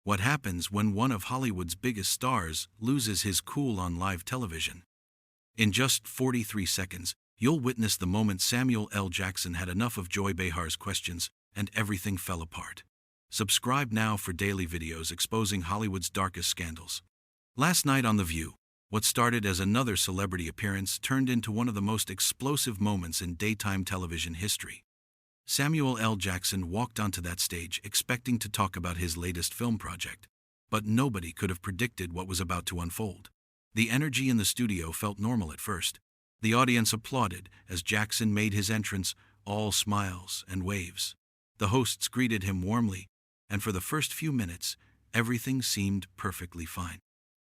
What happens when one of Hollywood's biggest stars loses his cool on live television? In just 43 seconds, you'll witness the moment Samuel L. Jackson had enough of Joy Behar's questions and everything fell apart. Subscribe now for daily videos exposing Hollywood's darkest scandals. Last night on The View, what started as another celebrity appearance turned into one of the most explosive moments in daytime television history. Samuel L. Jackson walked onto that stage expecting to talk about his latest film project, but nobody could have predicted what was about to unfold. The energy in the studio felt normal at first. The audience applauded as Jackson made his entrance, all smiles and waves. The hosts greeted him warmly, and for the first few minutes, everything seemed perfectly fine.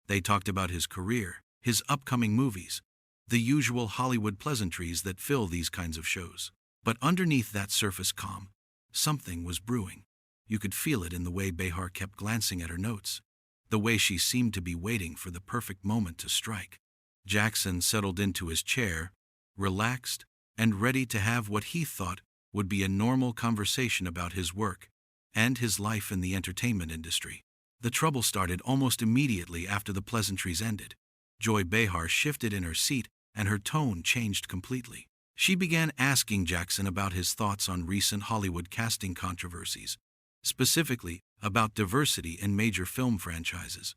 They talked about his career, his upcoming movies, the usual Hollywood pleasantries that fill these kinds of shows. But underneath that surface calm, something was brewing. You could feel it in the way Behar kept glancing at her notes, the way she seemed to be waiting for the perfect moment to strike. Jackson settled into his chair, relaxed, and ready to have what he thought would be a normal conversation about his work and his life in the entertainment industry. The trouble started almost immediately after the pleasantries ended. Joy Behar shifted in her seat and her tone changed completely. She began asking Jackson about his thoughts on recent Hollywood casting controversies, specifically about diversity in major film franchises.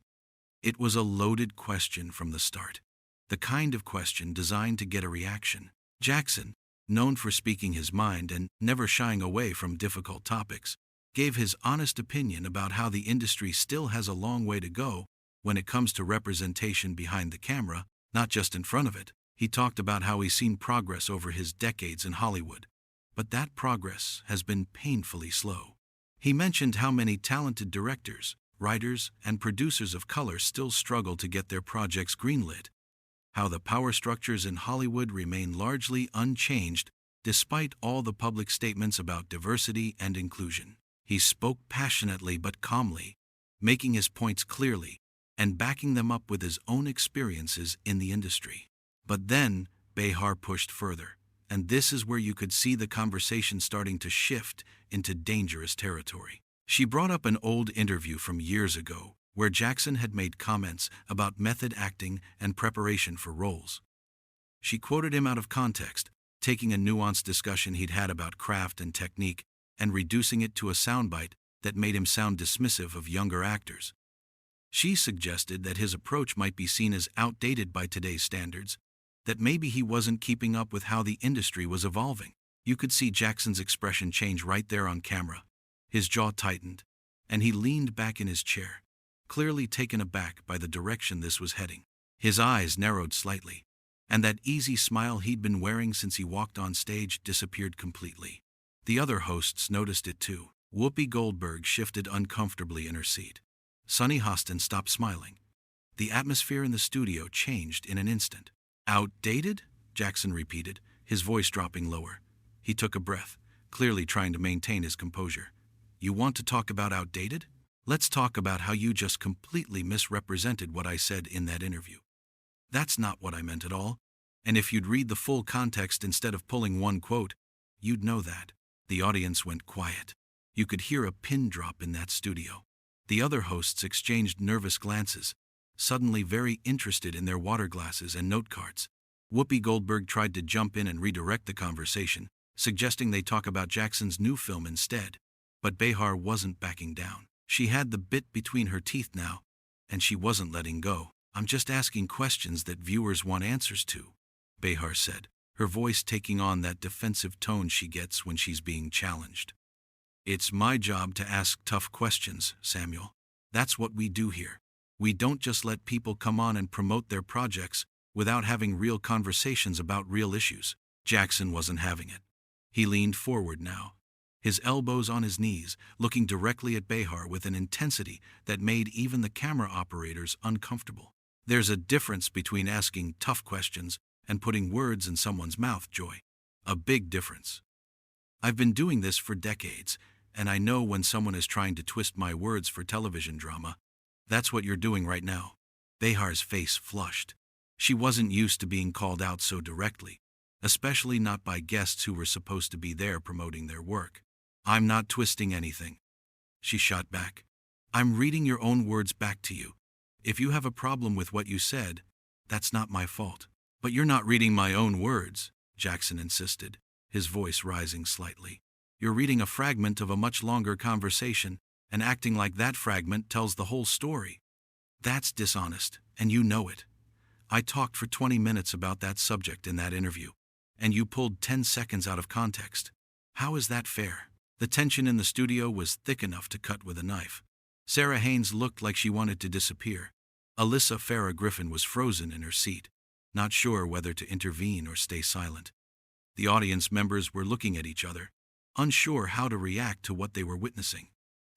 It was a loaded question from the start, the kind of question designed to get a reaction. Jackson, known for speaking his mind and never shying away from difficult topics, gave his honest opinion about how the industry still has a long way to go when it comes to representation behind the camera, not just in front of it. He talked about how he's seen progress over his decades in Hollywood, but that progress has been painfully slow. He mentioned how many talented directors, writers, and producers of color still struggle to get their projects greenlit, how the power structures in Hollywood remain largely unchanged despite all the public statements about diversity and inclusion. He spoke passionately but calmly, making his points clearly and backing them up with his own experiences in the industry. But then, Behar pushed further, and this is where you could see the conversation starting to shift into dangerous territory. She brought up an old interview from years ago, where Jackson had made comments about method acting and preparation for roles. She quoted him out of context, taking a nuanced discussion he'd had about craft and technique and reducing it to a soundbite that made him sound dismissive of younger actors. She suggested that his approach might be seen as outdated by today's standards, that maybe he wasn't keeping up with how the industry was evolving. You could see Jackson's expression change right there on camera. His jaw tightened, and he leaned back in his chair, clearly taken aback by the direction this was heading. His eyes narrowed slightly, and that easy smile he'd been wearing since he walked on stage disappeared completely. The other hosts noticed it too. Whoopi Goldberg shifted uncomfortably in her seat. Sunny Hostin stopped smiling. The atmosphere in the studio changed in an instant. "Outdated?" Jackson repeated, his voice dropping lower. He took a breath, clearly trying to maintain his composure. "You want to talk about outdated? Let's talk about how you just completely misrepresented what I said in that interview. That's not what I meant at all, and if you'd read the full context instead of pulling one quote, you'd know that." The audience went quiet. You could hear a pin drop in that studio. The other hosts exchanged nervous glances, suddenly very interested in their water glasses and note cards. Whoopi Goldberg tried to jump in and redirect the conversation, suggesting they talk about Jackson's new film instead. But Behar wasn't backing down. She had the bit between her teeth now, and she wasn't letting go. "I'm just asking questions that viewers want answers to," Behar said, her voice taking on that defensive tone she gets when she's being challenged. "It's my job to ask tough questions, Samuel. That's what we do here. We don't just let people come on and promote their projects without having real conversations about real issues." Jackson wasn't having it. He leaned forward now, his elbows on his knees, looking directly at Behar with an intensity that made even the camera operators uncomfortable. "There's a difference between asking tough questions and putting words in someone's mouth, Joy. A big difference. I've been doing this for decades, and I know when someone is trying to twist my words for television drama. That's what you're doing right now." Behar's face flushed. She wasn't used to being called out so directly, especially not by guests who were supposed to be there promoting their work. "I'm not twisting anything," she shot back. I'm reading your own words back to you. If you have a problem with what you said, that's not my fault. But you're not reading my own words, Jackson insisted, his voice rising slightly. You're reading a fragment of a much longer conversation and acting like that fragment tells the whole story. That's dishonest, and you know it. I talked for 20 minutes about that subject in that interview, and you pulled 10 seconds out of context. How is that fair? The tension in the studio was thick enough to cut with a knife. Sarah Haynes looked like she wanted to disappear. Alyssa Farah Griffin was frozen in her seat, not sure whether to intervene or stay silent. The audience members were looking at each other, unsure how to react to what they were witnessing.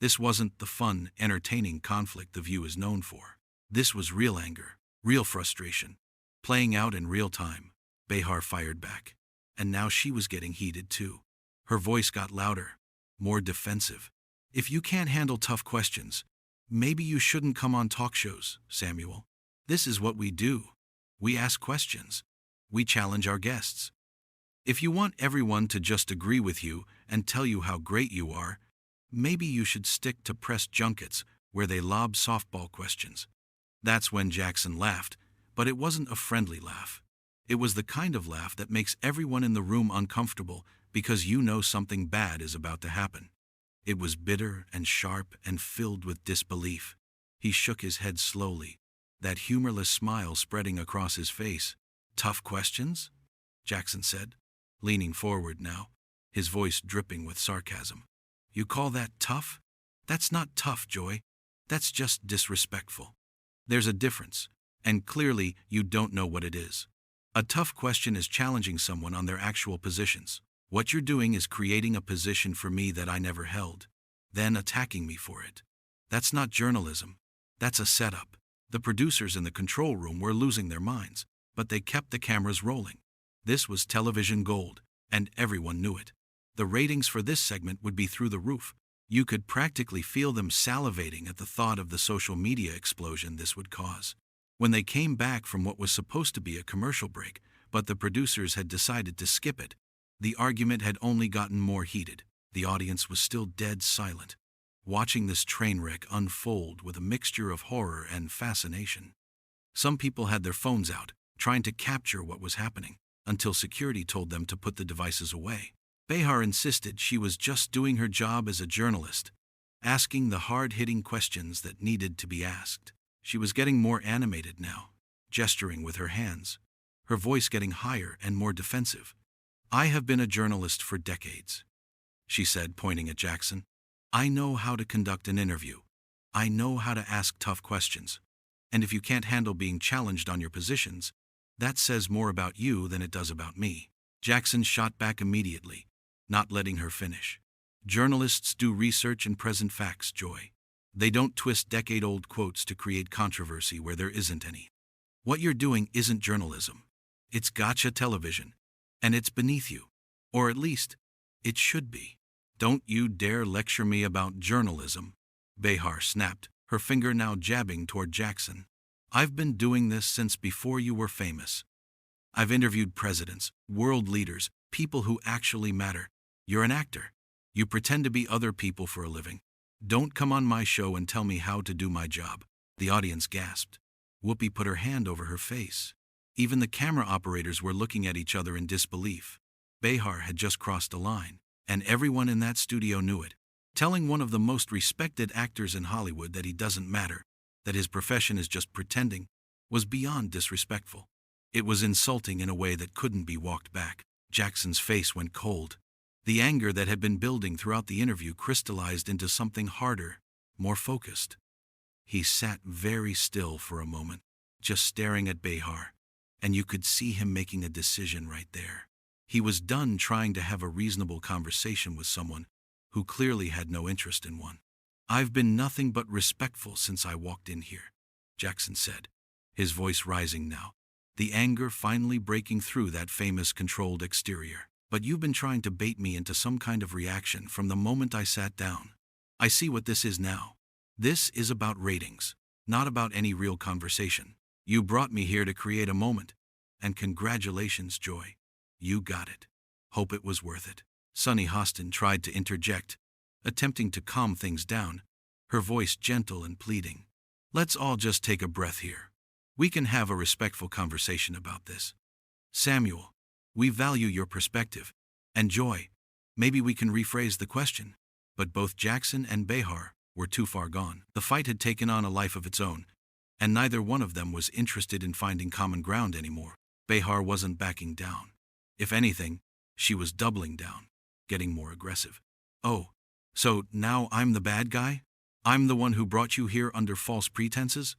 This wasn't the fun, entertaining conflict The View is known for. This was real anger, real frustration, playing out in real time. Behar fired back, and now she was getting heated too. Her voice got louder, more defensive. If you can't handle tough questions, maybe you shouldn't come on talk shows, Samuel. This is what we do. We ask questions. We challenge our guests. If you want everyone to just agree with you and tell you how great you are, maybe you should stick to press junkets where they lob softball questions. That's when Jackson laughed, but it wasn't a friendly laugh. It was the kind of laugh that makes everyone in the room uncomfortable because you know something bad is about to happen. It was bitter and sharp and filled with disbelief. He shook his head slowly, that humorless smile spreading across his face. Tough questions? Jackson said, leaning forward now, his voice dripping with sarcasm. You call that tough? That's not tough, Joy. That's just disrespectful. There's a difference, and clearly you don't know what it is. A tough question is challenging someone on their actual positions. What you're doing is creating a position for me that I never held, then attacking me for it. That's not journalism. That's a setup. The producers in the control room were losing their minds, but they kept the cameras rolling. This was television gold, and everyone knew it. The ratings for this segment would be through the roof. You could practically feel them salivating at the thought of the social media explosion this would cause. When they came back from what was supposed to be a commercial break, but the producers had decided to skip it, the argument had only gotten more heated. The audience was still dead silent, watching this train wreck unfold with a mixture of horror and fascination. Some people had their phones out, trying to capture what was happening, until security told them to put the devices away. Behar insisted she was just doing her job as a journalist, asking the hard-hitting questions that needed to be asked. She was getting more animated now, gesturing with her hands, her voice getting higher and more defensive. I have been a journalist for decades, she said, pointing at Jackson. I know how to conduct an interview. I know how to ask tough questions. And if you can't handle being challenged on your positions, that says more about you than it does about me. Jackson shot back immediately, not letting her finish. Journalists do research and present facts, Joy. They don't twist decade-old quotes to create controversy where there isn't any. What you're doing isn't journalism. It's gotcha television. And it's beneath you. Or at least, it should be. Don't you dare lecture me about journalism, Behar snapped, her finger now jabbing toward Jackson. I've been doing this since before you were famous. I've interviewed presidents, world leaders, people who actually matter. You're an actor. You pretend to be other people for a living. Don't come on my show and tell me how to do my job. The audience gasped. Whoopi put her hand over her face. Even the camera operators were looking at each other in disbelief. Behar had just crossed a line, and everyone in that studio knew it. Telling one of the most respected actors in Hollywood that he doesn't matter, that his profession is just pretending, was beyond disrespectful. It was insulting in a way that couldn't be walked back. Jackson's face went cold. The anger that had been building throughout the interview crystallized into something harder, more focused. He sat very still for a moment, just staring at Behar, and you could see him making a decision right there. He was done trying to have a reasonable conversation with someone who clearly had no interest in one. I've been nothing but respectful since I walked in here, Jackson said, his voice rising now, the anger finally breaking through that famous controlled exterior. But you've been trying to bait me into some kind of reaction from the moment I sat down. I see what this is now. This is about ratings, not about any real conversation. You brought me here to create a moment, and congratulations, Joy. You got it. Hope it was worth it. Sonny Hostin tried to interject, attempting to calm things down, her voice gentle and pleading. "Let's all just take a breath here. We can have a respectful conversation about this. Samuel, we value your perspective. And Joy, maybe we can rephrase the question." But both Jackson and Behar were too far gone. The fight had taken on a life of its own, and neither one of them was interested in finding common ground anymore. Behar wasn't backing down. If anything, she was doubling down, getting more aggressive. "Oh, so now I'm the bad guy? I'm the one who brought you here under false pretenses?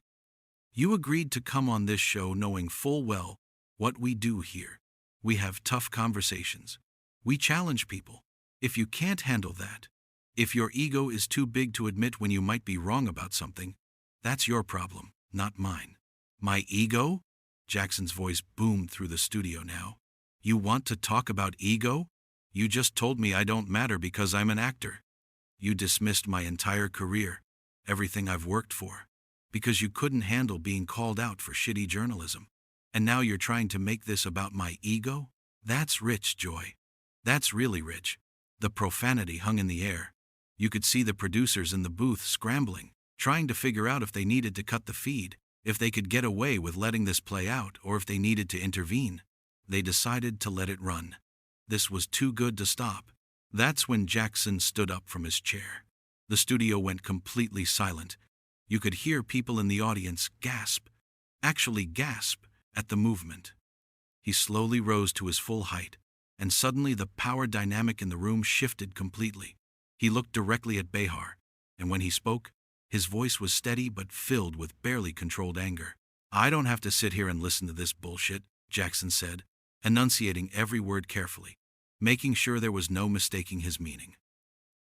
You agreed to come on this show knowing full well what we do here. We have tough conversations. We challenge people. If you can't handle that, if your ego is too big to admit when you might be wrong about something, that's your problem, not mine." "My ego?" Jackson's voice boomed through the studio now. "You want to talk about ego? You just told me I don't matter because I'm an actor. You dismissed my entire career, everything I've worked for, because you couldn't handle being called out for shitty journalism. And now you're trying to make this about my ego? That's rich, Joy. That's really rich." The profanity hung in the air. You could see the producers in the booth scrambling, trying to figure out if they needed to cut the feed, if they could get away with letting this play out, or if they needed to intervene. They decided to let it run. This was too good to stop. That's when Jackson stood up from his chair. The studio went completely silent. You could hear people in the audience gasp, actually gasp, at the movement. He slowly rose to his full height, and suddenly the power dynamic in the room shifted completely. He looked directly at Behar, and when he spoke, his voice was steady but filled with barely controlled anger. "I don't have to sit here and listen to this bullshit," Jackson said, enunciating every word carefully, making sure there was no mistaking his meaning.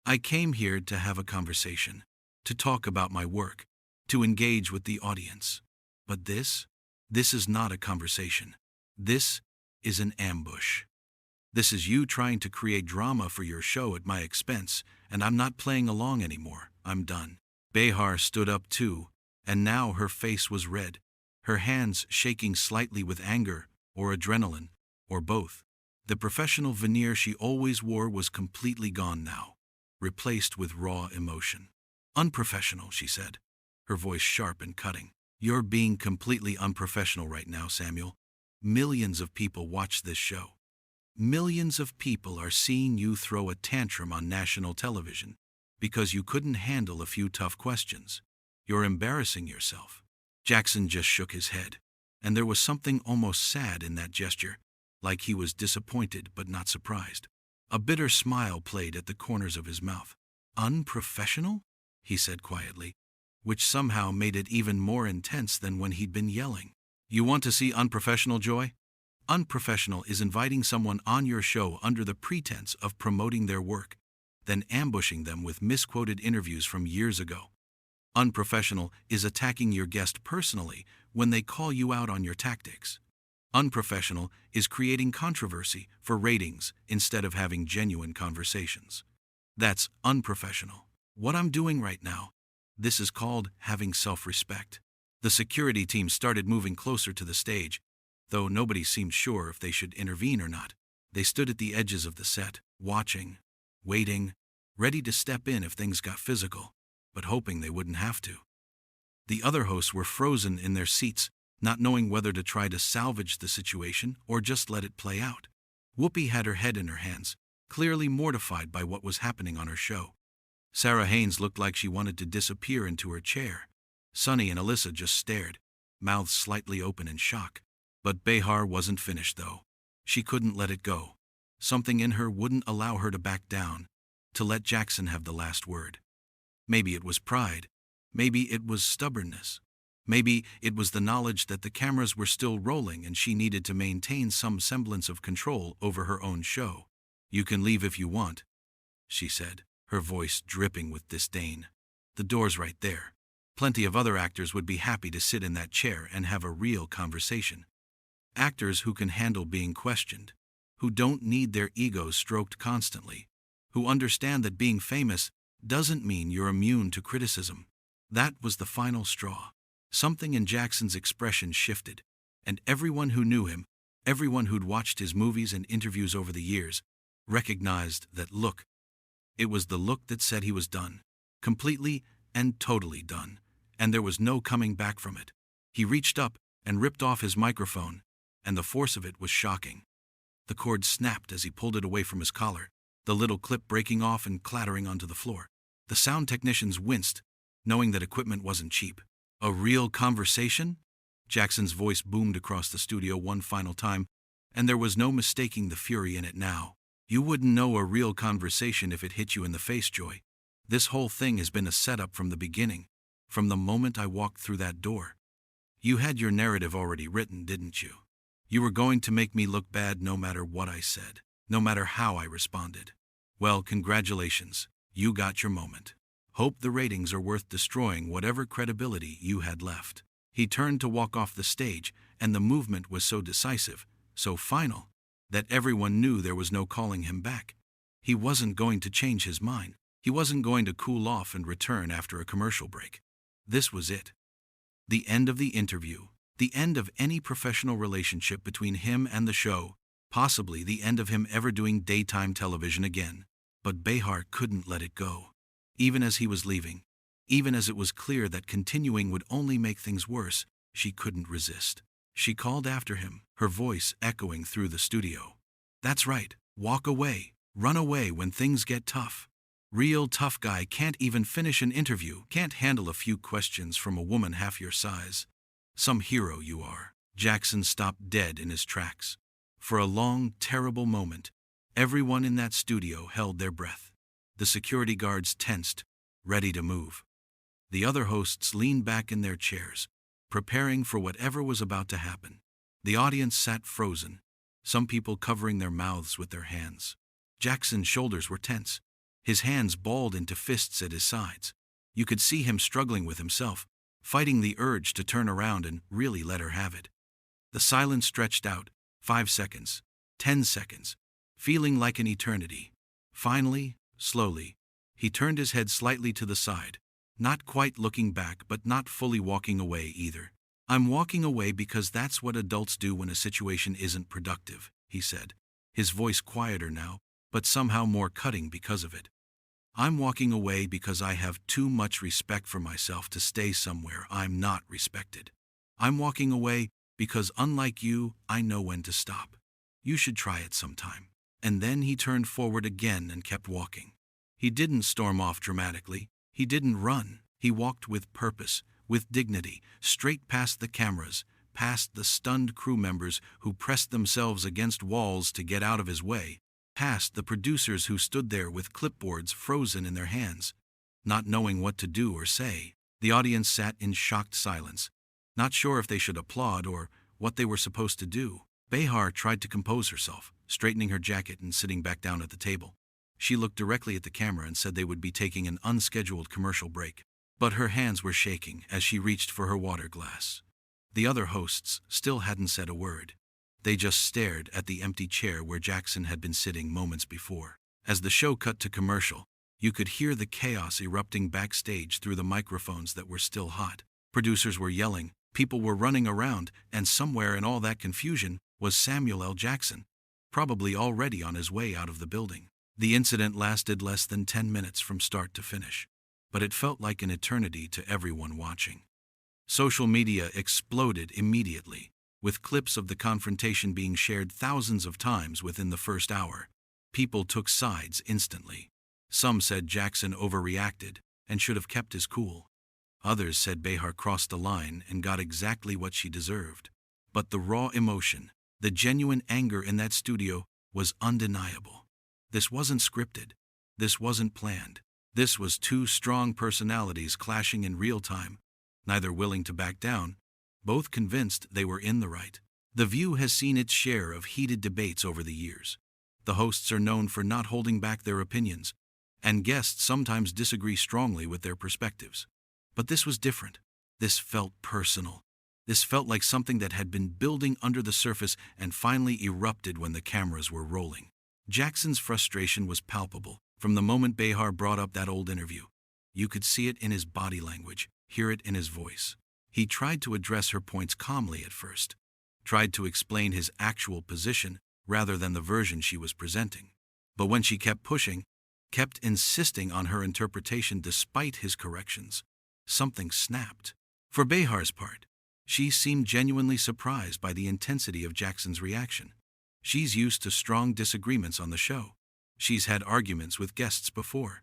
"I came here to have a conversation, to talk about my work, to engage with the audience. But this is not a conversation. This is an ambush. This is you trying to create drama for your show at my expense, and I'm not playing along anymore. I'm done." Behar stood up too, and now her face was red, her hands shaking slightly with anger or adrenaline, or both. The professional veneer she always wore was completely gone now, replaced with raw emotion. "Unprofessional," she said, her voice sharp and cutting. "You're being completely unprofessional right now, Samuel. Millions of people watch this show. Millions of people are seeing you throw a tantrum on national television because you couldn't handle a few tough questions. You're embarrassing yourself." Jackson just shook his head, and there was something almost sad in that gesture, like he was disappointed but not surprised. A bitter smile played at the corners of his mouth. "Unprofessional?" he said quietly, which somehow made it even more intense than when he'd been yelling. "You want to see unprofessional, Joy? Unprofessional is inviting someone on your show under the pretense of promoting their work, then ambushing them with misquoted interviews from years ago. Unprofessional is attacking your guest personally when they call you out on your tactics. Unprofessional is creating controversy for ratings instead of having genuine conversations. That's unprofessional. What I'm doing right now, this is called having self-respect." The security team started moving closer to the stage, though nobody seemed sure if they should intervene or not. They stood at the edges of the set, watching, waiting, ready to step in if things got physical, but hoping they wouldn't have to. The other hosts were frozen in their seats, not knowing whether to try to salvage the situation or just let it play out. Whoopi had her head in her hands, clearly mortified by what was happening on her show. Sarah Haynes looked like she wanted to disappear into her chair. Sunny and Alyssa just stared, mouths slightly open in shock. But Behar wasn't finished, though. She couldn't let it go. Something in her wouldn't allow her to back down, to let Jackson have the last word. Maybe it was pride. Maybe it was stubbornness. Maybe it was the knowledge that the cameras were still rolling and she needed to maintain some semblance of control over her own show. "You can leave if you want," she said, her voice dripping with disdain. "The door's right there. Plenty of other actors would be happy to sit in that chair and have a real conversation. Actors who can handle being questioned, who don't need their egos stroked constantly, who understand that being famous doesn't mean you're immune to criticism." That was the final straw. Something in Jackson's expression shifted, and everyone who knew him, everyone who'd watched his movies and interviews over the years, recognized that look. It was the look that said he was done, completely and totally done, and there was no coming back from it. He reached up and ripped off his microphone, and the force of it was shocking. The cord snapped as he pulled it away from his collar, the little clip breaking off and clattering onto the floor. The sound technicians winced, knowing that equipment wasn't cheap. A real conversation? Jackson's voice boomed across the studio one final time, and there was no mistaking the fury in it now. You wouldn't know a real conversation if it hit you in the face, Joy. This whole thing has been a setup from the beginning, from the moment I walked through that door. You had your narrative already written, didn't you? You were going to make me look bad no matter what I said, no matter how I responded. Well, congratulations, you got your moment. Hope the ratings are worth destroying whatever credibility you had left. He turned to walk off the stage, and the movement was so decisive, so final, that everyone knew there was no calling him back. He wasn't going to change his mind. He wasn't going to cool off and return after a commercial break. This was it. The end of the interview, the end of any professional relationship between him and the show, possibly the end of him ever doing daytime television again. But Behar couldn't let it go. Even as he was leaving, even as it was clear that continuing would only make things worse, she couldn't resist. She called after him, her voice echoing through the studio. That's right, walk away, run away when things get tough. Real tough guy can't even finish an interview, can't handle a few questions from a woman half your size. Some hero you are. Jackson stopped dead in his tracks. For a long, terrible moment, everyone in that studio held their breath. The security guards tensed, ready to move. The other hosts leaned back in their chairs, preparing for whatever was about to happen. The audience sat frozen, some people covering their mouths with their hands. Jackson's shoulders were tense, his hands balled into fists at his sides. You could see him struggling with himself, fighting the urge to turn around and really let her have it. The silence stretched out, 5 seconds, 10 seconds, feeling like an eternity. Finally, slowly, he turned his head slightly to the side, not quite looking back but not fully walking away either. I'm walking away because that's what adults do when a situation isn't productive, he said, his voice quieter now, but somehow more cutting because of it. I'm walking away because I have too much respect for myself to stay somewhere I'm not respected. I'm walking away because, unlike you, I know when to stop. You should try it sometime. And then he turned forward again and kept walking. He didn't storm off dramatically. He didn't run. He walked with purpose, with dignity, straight past the cameras, past the stunned crew members who pressed themselves against walls to get out of his way, past the producers who stood there with clipboards frozen in their hands, not knowing what to do or say. The audience sat in shocked silence, not sure if they should applaud or what they were supposed to do. Behar tried to compose herself, straightening her jacket and sitting back down at the table. She looked directly at the camera and said they would be taking an unscheduled commercial break. But her hands were shaking as she reached for her water glass. The other hosts still hadn't said a word. They just stared at the empty chair where Jackson had been sitting moments before. As the show cut to commercial, you could hear the chaos erupting backstage through the microphones that were still hot. Producers were yelling, people were running around, and somewhere in all that confusion was Samuel L. Jackson, probably already on his way out of the building. The incident lasted less than 10 minutes from start to finish, but it felt like an eternity to everyone watching. Social media exploded immediately, with clips of the confrontation being shared thousands of times within the first hour. People took sides instantly. Some said Jackson overreacted and should have kept his cool. Others said Behar crossed the line and got exactly what she deserved. But the raw emotion, the genuine anger in that studio was undeniable. This wasn't scripted. This wasn't planned. This was two strong personalities clashing in real time, neither willing to back down, both convinced they were in the right. The View has seen its share of heated debates over the years. The hosts are known for not holding back their opinions, and guests sometimes disagree strongly with their perspectives. But this was different. This felt personal. This felt like something that had been building under the surface and finally erupted when the cameras were rolling. Jackson's frustration was palpable from the moment Behar brought up that old interview. You could see it in his body language, hear it in his voice. He tried to address her points calmly at first, tried to explain his actual position rather than the version she was presenting. But when she kept pushing, kept insisting on her interpretation despite his corrections. Something snapped. For Behar's part, she seemed genuinely surprised by the intensity of Jackson's reaction. She's used to strong disagreements on the show. She's had arguments with guests before.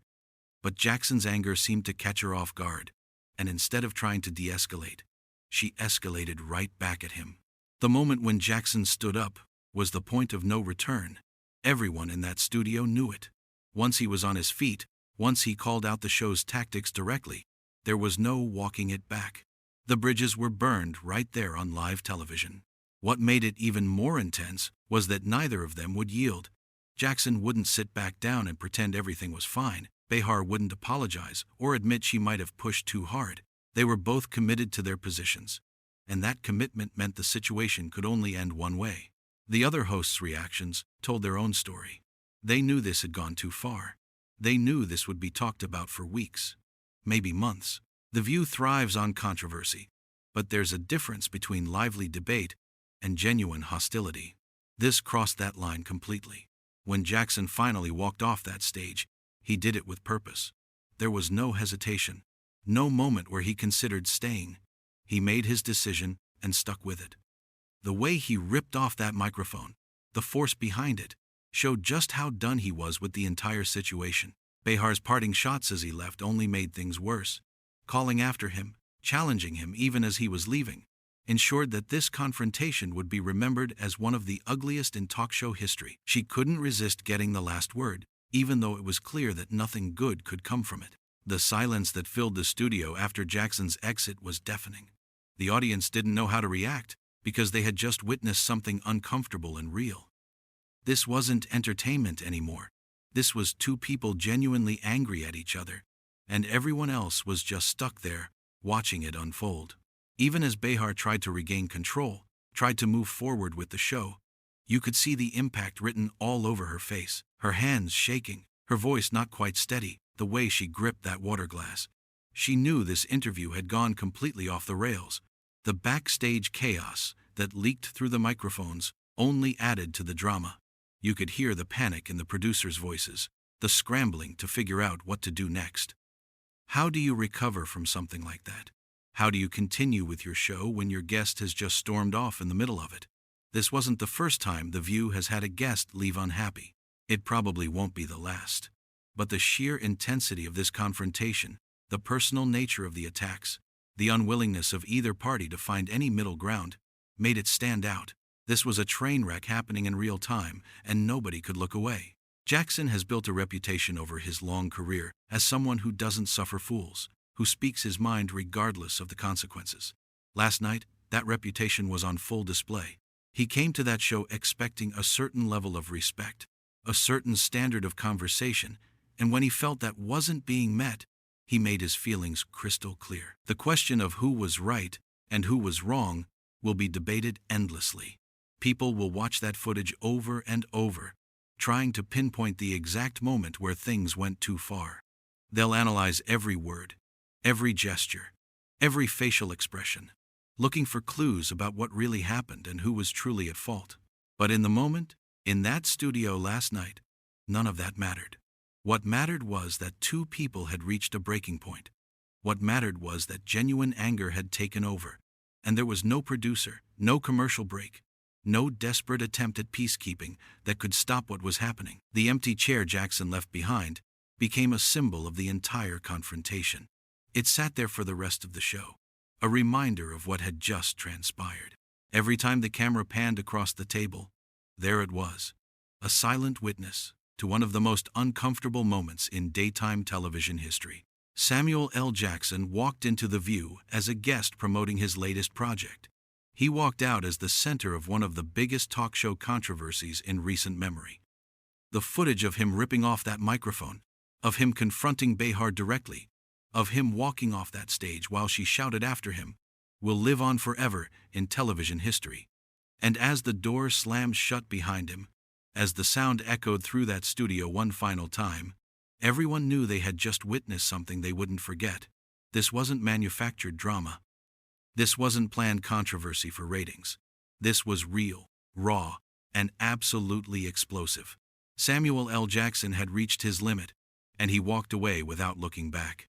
But Jackson's anger seemed to catch her off guard, and instead of trying to de-escalate, she escalated right back at him. The moment when Jackson stood up was the point of no return. Everyone in that studio knew it. Once he was on his feet, once he called out the show's tactics directly, there was no walking it back. The bridges were burned right there on live television. What made it even more intense was that neither of them would yield. Jackson wouldn't sit back down and pretend everything was fine. Behar wouldn't apologize or admit she might have pushed too hard. They were both committed to their positions, and that commitment meant the situation could only end one way. The other hosts' reactions told their own story. They knew this had gone too far. They knew this would be talked about for weeks, maybe months. The View thrives on controversy, but there's a difference between lively debate and genuine hostility. This crossed that line completely. When Jackson finally walked off that stage, he did it with purpose. There was no hesitation, no moment where he considered staying. He made his decision and stuck with it. The way he ripped off that microphone, the force behind it, showed just how done he was with the entire situation. Behar's parting shots as he left only made things worse. Calling after him, challenging him even as he was leaving, ensured that this confrontation would be remembered as one of the ugliest in talk show history. She couldn't resist getting the last word, even though it was clear that nothing good could come from it. The silence that filled the studio after Jackson's exit was deafening. The audience didn't know how to react, because they had just witnessed something uncomfortable and real. This wasn't entertainment anymore. This was two people genuinely angry at each other, and everyone else was just stuck there, watching it unfold. Even as Behar tried to regain control, tried to move forward with the show, you could see the impact written all over her face, her hands shaking, her voice not quite steady, the way she gripped that water glass. She knew this interview had gone completely off the rails. The backstage chaos that leaked through the microphones only added to the drama. You could hear the panic in the producers' voices, the scrambling to figure out what to do next. How do you recover from something like that? How do you continue with your show when your guest has just stormed off in the middle of it? This wasn't the first time The View has had a guest leave unhappy. It probably won't be the last. But the sheer intensity of this confrontation, the personal nature of the attacks, the unwillingness of either party to find any middle ground, made it stand out. This was a train wreck happening in real time, and nobody could look away. Jackson has built a reputation over his long career as someone who doesn't suffer fools, who speaks his mind regardless of the consequences. Last night, that reputation was on full display. He came to that show expecting a certain level of respect, a certain standard of conversation, and when he felt that wasn't being met, he made his feelings crystal clear. The question of who was right and who was wrong will be debated endlessly. People will watch that footage over and over, trying to pinpoint the exact moment where things went too far. They'll analyze every word, every gesture, every facial expression, looking for clues about what really happened and who was truly at fault. But in the moment, in that studio last night, none of that mattered. What mattered was that two people had reached a breaking point. What mattered was that genuine anger had taken over, and there was no producer, no commercial break, no desperate attempt at peacekeeping that could stop what was happening. The empty chair Jackson left behind became a symbol of the entire confrontation. It sat there for the rest of the show, a reminder of what had just transpired. Every time the camera panned across the table, there it was, a silent witness to one of the most uncomfortable moments in daytime television history. Samuel L. Jackson walked into The View as a guest promoting his latest project. He walked out as the center of one of the biggest talk show controversies in recent memory. The footage of him ripping off that microphone, of him confronting Behar directly, of him walking off that stage while she shouted after him, will live on forever in television history. And as the door slammed shut behind him, as the sound echoed through that studio one final time, everyone knew they had just witnessed something they wouldn't forget. This wasn't manufactured drama. This wasn't planned controversy for ratings. This was real, raw, and absolutely explosive. Samuel L. Jackson had reached his limit, and he walked away without looking back.